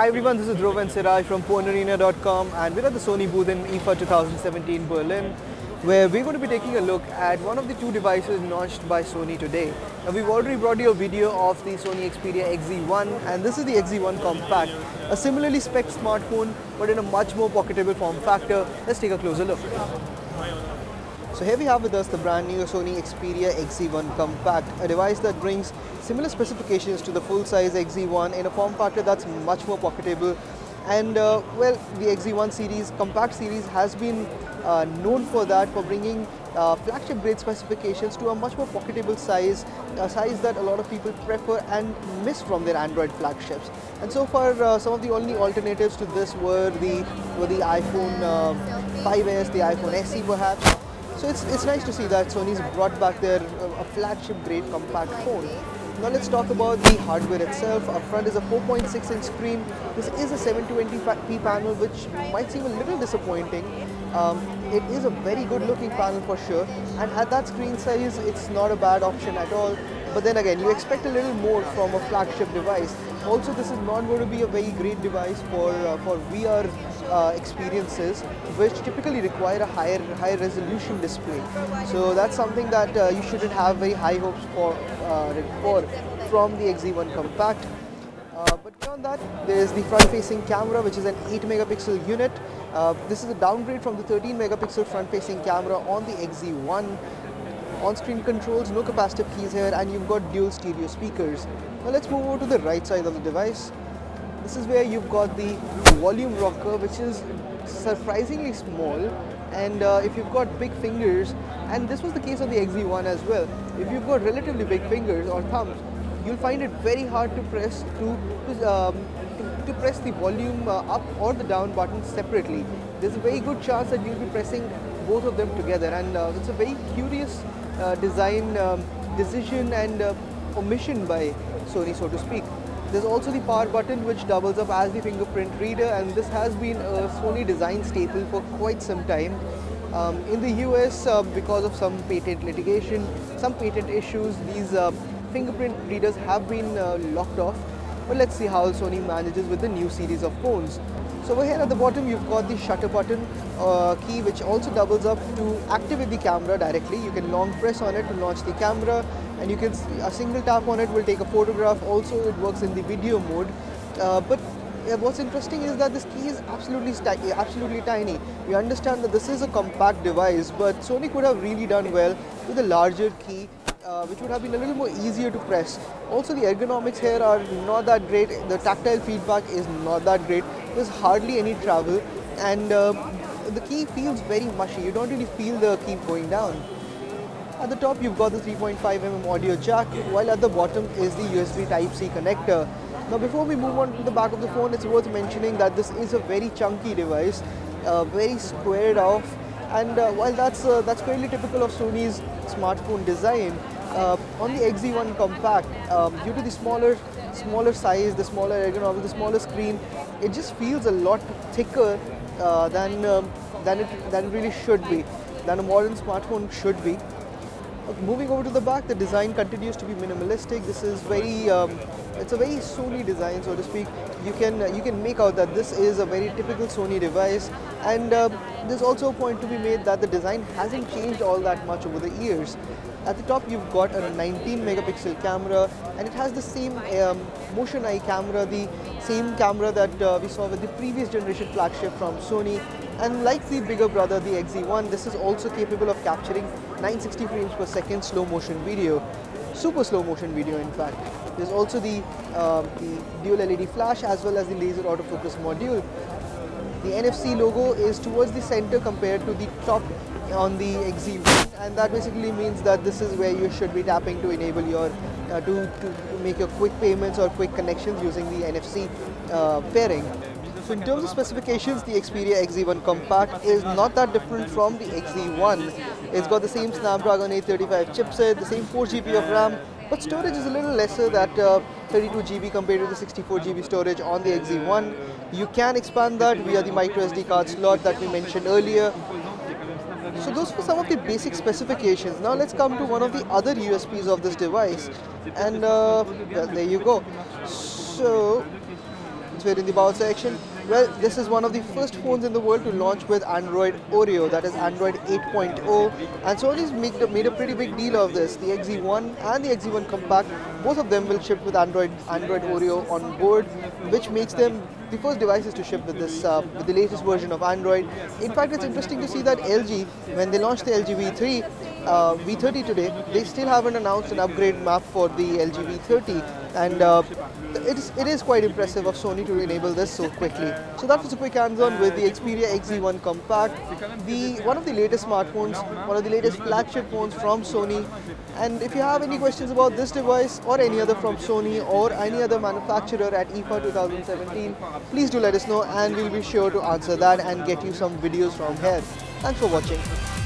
Hi everyone, this is Dhruv and Siraj from PhoneArena.com, and we're at the Sony booth in IFA 2017 Berlin, where we're going to be taking a look at one of the two devices launched by Sony today. Now, we've already brought you a video of the Sony Xperia XZ1, and this is the XZ1 Compact, a similarly spec smartphone but in a much more pocketable form factor. Let's take a closer look. So here we have with us the brand new Sony Xperia XZ1 Compact, a device that brings similar specifications to the full-size XZ1 in a form factor that's much more pocketable. And well, the XZ1 series, compact series, has been known for that, for bringing flagship grade specifications to a much more pocketable size, a size that a lot of people prefer and miss from their Android flagships. And so far, some of the only alternatives to this were the iPhone 5s, the iPhone SE perhaps. So it's nice to see that Sony's brought back their a flagship grade compact phone. Now let's talk about the hardware itself. Up front is a 4.6-inch screen. This is a 720p panel, which might seem a little disappointing. It is a very good looking panel for sure, and at that screen size it's not a bad option at all. But then again, you expect a little more from a flagship device. Also, this is not going to be a very great device for VR experiences, which typically require a higher resolution display. So that's something that you shouldn't have very high hopes for from the XZ1 Compact. But beyond that, there is the front-facing camera, which is an 8-megapixel unit. This is a downgrade from the 13-megapixel front-facing camera on the XZ1. On-screen controls, no capacitive keys here, and you've got dual stereo speakers. Now let's move over to the right side of the device. This is where you've got the volume rocker, which is surprisingly small. And if you've got big fingers, and this was the case on the XZ1 as well, if you've got relatively big fingers or thumbs, you'll find it very hard to press to press the volume up or the down button separately. There's a very good chance that you'll be pressing both of them together, and it's a very curious design decision and omission by Sony, so to speak. There's also the power button, which doubles up as the fingerprint reader, and this has been a Sony design staple for quite some time. In the US, because of some patent litigation, some patent issues, these fingerprint readers have been locked off. But let's see how Sony manages with the new series of phones. So over here at the bottom, you've got the shutter button key, which also doubles up to activate the camera directly. You can long press on it to launch the camera, and you can a single tap on it will take a photograph. Also, it works in the video mode. But what's interesting is that this key is absolutely tiny. We understand that this is a compact device, but Sony could have really done well with a larger key, which would have been a little more easier to press. Also, the ergonomics here are not that great. The tactile feedback is not that great. There's hardly any travel, and the key feels very mushy. You don't really feel the key going down. At the top, you've got the 3.5mm audio jack, while at the bottom is the USB Type-C connector. Now, before we move on to the back of the phone, it's worth mentioning that this is a very chunky device, very squared off, and while that's fairly typical of Sony's smartphone design, on the XZ1 Compact, due to the smaller size, the smaller ergonomics, the smaller screen, it just feels a lot thicker than it really should be, than a modern smartphone should be. Moving over to the back, the design continues to be minimalistic. This is it's a very Sony design, so to speak. You can make out that this is a very typical Sony device, and there's also a point to be made that the design hasn't changed all that much over the years. At the top, you've got a 19-megapixel camera, and it has the same motion eye camera, the same camera that we saw with the previous generation flagship from Sony. And like the bigger brother, the XZ1, this is also capable of capturing 960 frames per second slow motion video, super slow motion video in fact. There's also the dual LED flash as well as the laser autofocus module. The NFC logo is towards the center compared to the top on the XZ1, and that basically means that this is where you should be tapping to enable your to make your quick payments or quick connections using the NFC pairing. So in terms of specifications, the Xperia XZ1 Compact is not that different from the XZ1. It's got the same Snapdragon 835 chipset, the same 4GB of RAM, but storage is a little lesser, at 32GB compared to the 64GB storage on the XZ1. You can expand that via the microSD card slot that we mentioned earlier. So those were some of the basic specifications. Now let's come to one of the other USPs of this device, and well, there you go. So transfer in the power section? Well, this is one of the first phones in the world to launch with Android Oreo, that is Android 8.0, and Sony's made a pretty big deal of this. The XZ1 and the XZ1 Compact, both of them will ship with Android Oreo on board, which makes them the first devices to ship with this with the latest version of Android. In fact, it's interesting to see that LG, when they launched the LG V30 today, they still haven't announced an upgrade map for the LG V30, and it is quite impressive of Sony to enable this so quickly. So that was a quick hands-on with the Xperia XZ1 Compact, one of the latest smartphones, one of the latest flagship phones from Sony. And if you have any questions about this device or any other from Sony or any other manufacturer at IFA 2017, please do let us know and we'll be sure to answer that and get you some videos from here. Thanks for watching.